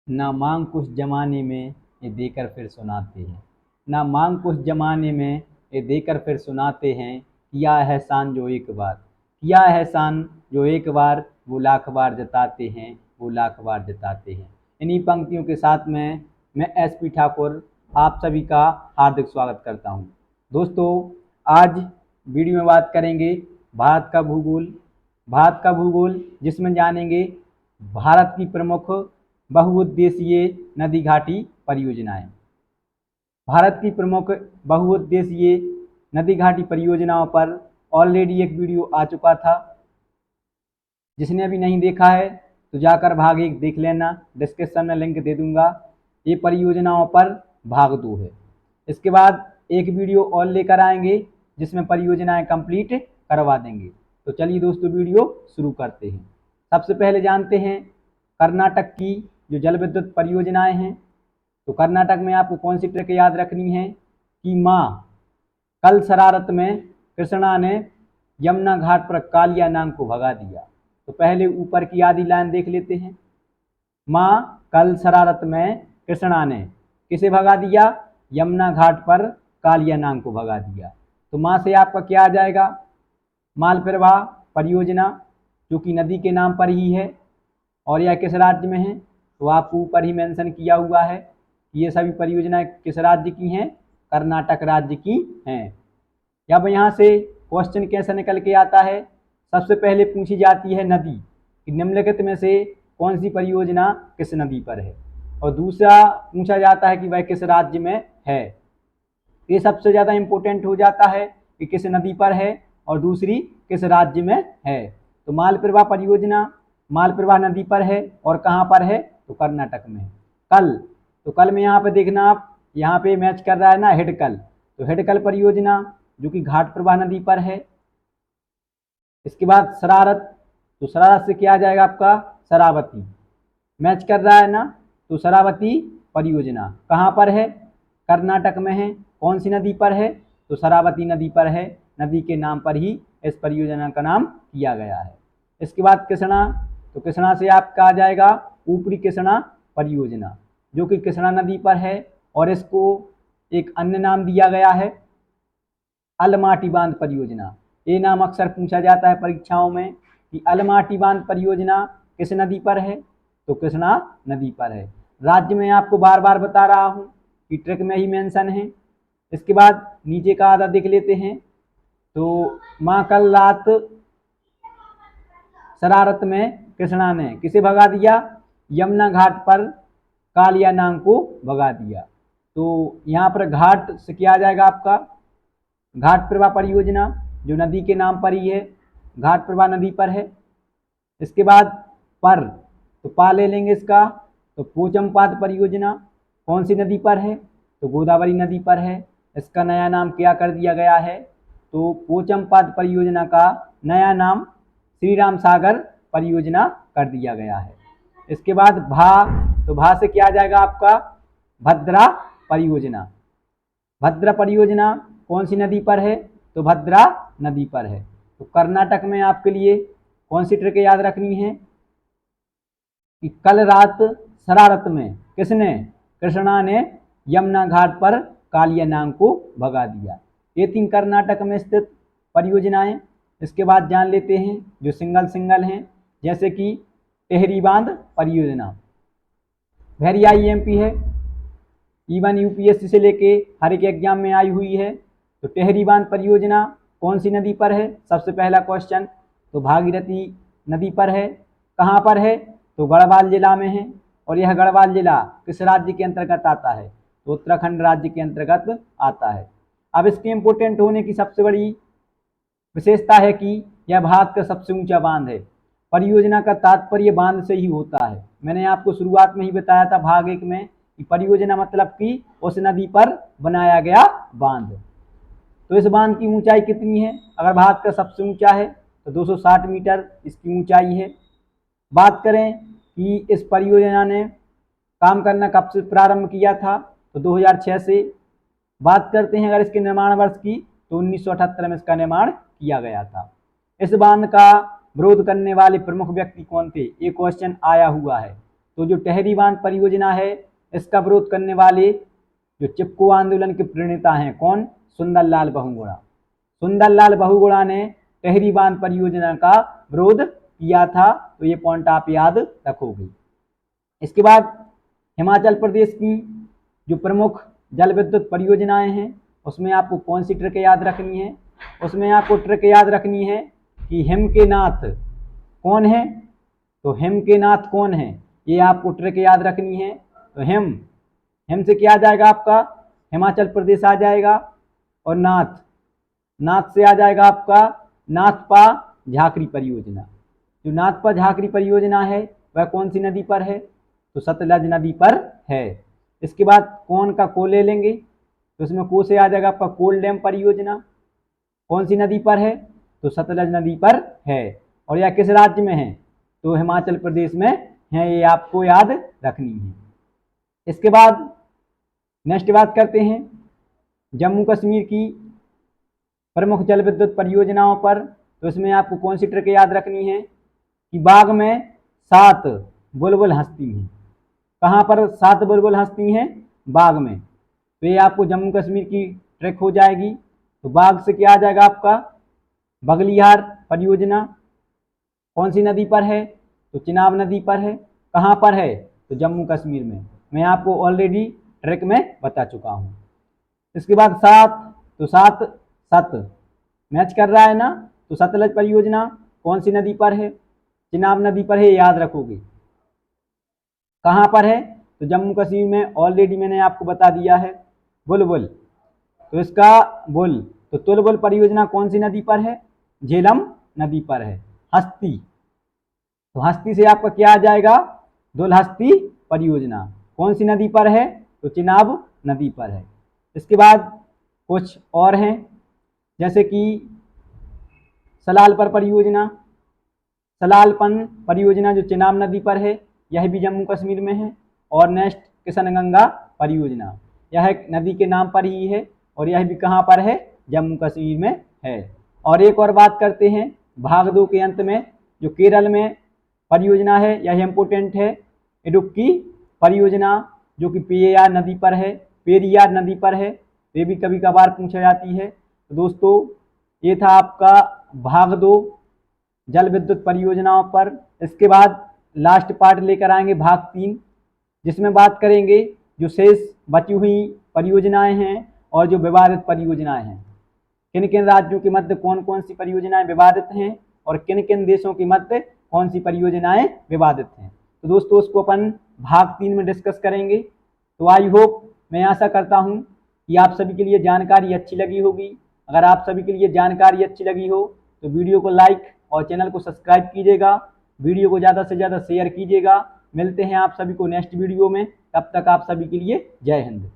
ना मांग कुछ जमाने में ये देकर फिर सुनाते हैं। ना मांग कुछ जमाने में ये देकर फिर सुनाते हैं। किया है एहसान जो एक बार, किया है एहसान जो एक बार, वो लाख बार जताते हैं, वो लाख बार जताते हैं। इन्हीं पंक्तियों के साथ में मैं एसपी ठाकुर आप सभी का हार्दिक स्वागत करता हूं। दोस्तों, आज वीडियो में बात करेंगे भारत का भूगोल। भारत का भूगोल जिसमें जानेंगे भारत की प्रमुख बहुउद्देशीय नदी घाटी परियोजनाएं। भारत की प्रमुख बहुउद्देशीय नदी घाटी परियोजनाओं पर ऑलरेडी एक वीडियो आ चुका था। जिसने अभी नहीं देखा है तो जाकर भाग 1 देख लेना, डिस्क्रिप्शन में लिंक दे दूंगा। ये परियोजनाओं पर भाग 2 है। इसके बाद एक वीडियो और लेकर आएंगे जिसमें परियोजनाएं कंप्लीट करवा देंगे। तो चलिए दोस्तों, वीडियो शुरू करते हैं। सबसे पहले जानते हैं कर्नाटक की जो जल विद्युत परियोजनाएं हैं। तो कर्नाटक में आपको कौन सी ट्रिक याद रखनी है कि माँ कल शरारत में कृष्णा ने यमुना घाट पर कालिया नाग को भगा दिया। तो पहले ऊपर की आधी लाइन देख लेते हैं। माँ कल शरारत में कृष्णा ने किसे भगा दिया? यमुना घाट पर कालिया नाग को भगा दिया। तो माँ से आपका क्या आ जाएगा? माल प्रवाह परियोजना, जो कि नदी के नाम पर ही है। और यह किस राज्य में है? तो आपको ऊपर ही मेंशन किया हुआ है कि ये सभी परियोजनाएं किस राज्य की हैं? कर्नाटक राज्य की हैं। अब यहाँ से क्वेश्चन कैसे निकल के आता है? सबसे पहले पूछी जाती है नदी कि निम्नलिखित में से कौन सी परियोजना किस नदी पर है, और दूसरा पूछा जाता है कि वह किस राज्य में है। ये सबसे ज़्यादा इम्पोर्टेंट हो जाता है कि किस नदी पर है और दूसरी किस राज्य में है। तो माल प्रवाह परियोजना माल प्रवाह नदी पर है और कहाँ पर है? तो कर्नाटक में। कल, तो कल में यहाँ पे देखना, आप यहाँ पे मैच कर रहा है ना हिडकल। तो हिडकल परियोजना जो कि घाट प्रवाह नदी पर है। इसके बाद शरारत, तो शरारत से क्या आ जाएगा आपका? शरावती। मैच कर रहा है ना, तो शरावती परियोजना कहाँ पर है? कर्नाटक में है। कौन सी नदी पर है? तो शरावती नदी पर है। नदी के नाम पर ही इस परियोजना का नाम किया गया है। इसके बाद कृष्णा, तो कृष्णा से आपका आ जाएगा ऊपरी कृष्णा परियोजना, जो कि कृष्णा नदी पर है और इसको एक अन्य नाम दिया गया है अलमाटी बांध परियोजना। ये नाम अक्सर पूछा जाता है परीक्षाओं में कि अलमाटी बांध परियोजना किस नदी पर है? तो कृष्णा नदी पर है। राज्य में आपको बार बार बता रहा हूँ कि ट्रिक में ही मेंशन है। इसके बाद नीचे का आधा देख लेते हैं। तो माँ कल रात शरारत में कृष्णा ने किसे भगा दिया? यमुना घाट पर कालिया नाग को भगा दिया। तो यहाँ पर घाट से क्या आ जाएगा आपका? घाट प्रवाह परियोजना, जो नदी के नाम पर ही है, घाट प्रवाह नदी पर है। इसके बाद पर, तो पा ले लेंगे इसका। तो पोचमपाद परियोजना कौन सी नदी पर है? तो गोदावरी नदी पर है। इसका नया नाम क्या कर दिया गया है? तो पोचमपाद परियोजना का नया नाम श्री राम सागर परियोजना कर दिया गया है। इसके बाद भा, तो भा से क्या आ जाएगा आपका? भद्रा परियोजना। भद्रा परियोजना कौन सी नदी पर है? तो भद्रा नदी पर है। तो कर्नाटक में आपके लिए कौन सी ट्रिक याद रखनी है कि कल रात शरारत में किसने? कृष्णा ने यमुना घाट पर कालिया नाग को भगा दिया। ये 3 कर्नाटक में स्थित परियोजनाएं। इसके बाद जान लेते हैं जो सिंगल सिंगल हैं, जैसे कि टेहरी बांध परियोजना, वेरी आईएमपी है, इवन यूपीएससी से लेके हर एक एग्जाम में आई हुई है। तो टेहरी बांध परियोजना कौन सी नदी पर है? सबसे पहला क्वेश्चन, तो भागीरथी नदी पर है। कहाँ पर है? तो गढ़वाल जिला में है। और यह गढ़वाल जिला किस राज्य के अंतर्गत आता है? तो उत्तराखंड राज्य के अंतर्गत आता है। अब इसके इम्पोर्टेंट होने की सबसे बड़ी विशेषता है कि यह भारत का सबसे ऊंचा बांध है। परियोजना का तात्पर्य बांध से ही होता है। मैंने आपको शुरुआत में ही बताया था भाग 1 में कि परियोजना मतलब कि उस नदी पर बनाया गया बांध। तो इस बांध की ऊंचाई कितनी है? अगर भारत का सबसे ऊंचा है तो 260 मीटर इसकी ऊंचाई है। बात करें कि इस परियोजना ने काम करना कब से प्रारंभ किया था? तो 2006 से। बात करते हैं अगर इसके निर्माण वर्ष की, तो 1978 में इसका निर्माण किया गया था। इस बांध का विरोध करने वाले प्रमुख व्यक्ति कौन थे? ये क्वेश्चन आया हुआ है। तो जो टेहरी बांध परियोजना है इसका विरोध करने वाले जो चिपको आंदोलन के प्रणेता हैं कौन? सुंदरलाल बहुगुणा। सुंदरलाल बहुगुणा ने टेहरी बांध परियोजना का विरोध किया था। तो ये पॉइंट आप याद रखोगे। इसके बाद हिमाचल प्रदेश की जो प्रमुख जल विद्युत परियोजनाएं हैं उसमें आपको कौन सी ट्रिक याद रखनी है? उसमें आपको ट्रिक याद रखनी है कि हिम के नाथ कौन है? तो हिम के नाथ कौन है, ये आपको ट्रिक याद रखनी है। तो हिम से क्या आ जाएगा आपका? हिमाचल प्रदेश आ जाएगा। और नाथ से आ जाएगा आपका नाथपा झाकरी परियोजना। जो नाथपा झाकरी परियोजना है वह कौन सी नदी पर है? तो सतलज नदी पर है। इसके बाद कौन का को ले लेंगे तो इसमें को से आ जाएगा आपका कोल डैम परियोजना। कौन सी नदी पर है? तो सतलज नदी पर है। और यह किस राज्य में है? तो हिमाचल प्रदेश में है। ये आपको याद रखनी है। इसके बाद नेक्स्ट बात करते हैं जम्मू कश्मीर की प्रमुख जल विद्युत परियोजनाओं पर। तो इसमें आपको कौन सी ट्रिक याद रखनी है कि बाघ में 7 बुलबुल हंसती हैं। कहाँ पर 7 बुलबुल हंसती हैं? बाघ में। तो ये आपको जम्मू कश्मीर की ट्रिक हो जाएगी। तो बाघ से क्या आ जाएगा आपका? बगलिहार परियोजना। कौन सी नदी पर है? तो चिनाब नदी पर है। कहाँ पर है? तो जम्मू कश्मीर में। मैं आपको ऑलरेडी ट्रिक में बता चुका हूँ। इसके बाद 7, तो 7 सत मैच कर रहा है ना। तो सतलज परियोजना कौन सी नदी पर है? चिनाब नदी पर है, याद रखोगे। कहाँ पर है? तो जम्मू कश्मीर में। ऑलरेडी मैंने आपको बता दिया है। बुलबुल, तो इसका बुल, तो तुलबुल परियोजना कौन सी नदी पर है? झेलम नदी पर है। हस्ती, तो हस्ती से आपका क्या आ जाएगा? दुलहस्ती परियोजना कौन सी नदी पर है? तो चिनाब नदी पर है। इसके बाद कुछ और हैं जैसे कि सलालपर परियोजना। सलालपन परियोजना जो चिनाब नदी पर है यह भी जम्मू कश्मीर में है। और नेक्स्ट किशनगंगा परियोजना, यह नदी के नाम पर ही है और यह भी कहाँ पर है? जम्मू कश्मीर में है। और एक और बात करते हैं भाग 2 के अंत में जो केरल में परियोजना है यह इम्पोर्टेंट है। इडुक्की परियोजना जो कि पेरियार नदी पर है, पेरियार नदी पर है। ये भी कभी कभार पूछा जाती है। तो दोस्तों ये था आपका भाग 2 जल विद्युत परियोजनाओं पर। इसके बाद लास्ट पार्ट लेकर आएंगे भाग 3, जिसमें बात करेंगे जो शेष बची हुई परियोजनाएं हैं और जो विवादित परियोजनाएं हैं। किन किन राज्यों के मध्य कौन कौन सी परियोजनाएं विवादित हैं और किन किन देशों के मध्य कौन सी परियोजनाएं विवादित हैं। तो दोस्तों उसको अपन भाग 3 में डिस्कस करेंगे। तो आई होप, मैं आशा करता हूं कि आप सभी के लिए जानकारी अच्छी लगी होगी। अगर आप सभी के लिए जानकारी अच्छी लगी हो तो वीडियो को लाइक और चैनल को सब्सक्राइब कीजिएगा। वीडियो को ज़्यादा से ज़्यादा शेयर कीजिएगा। मिलते हैं आप सभी को नेक्स्ट वीडियो में। तब तक आप सभी के लिए जय हिंद।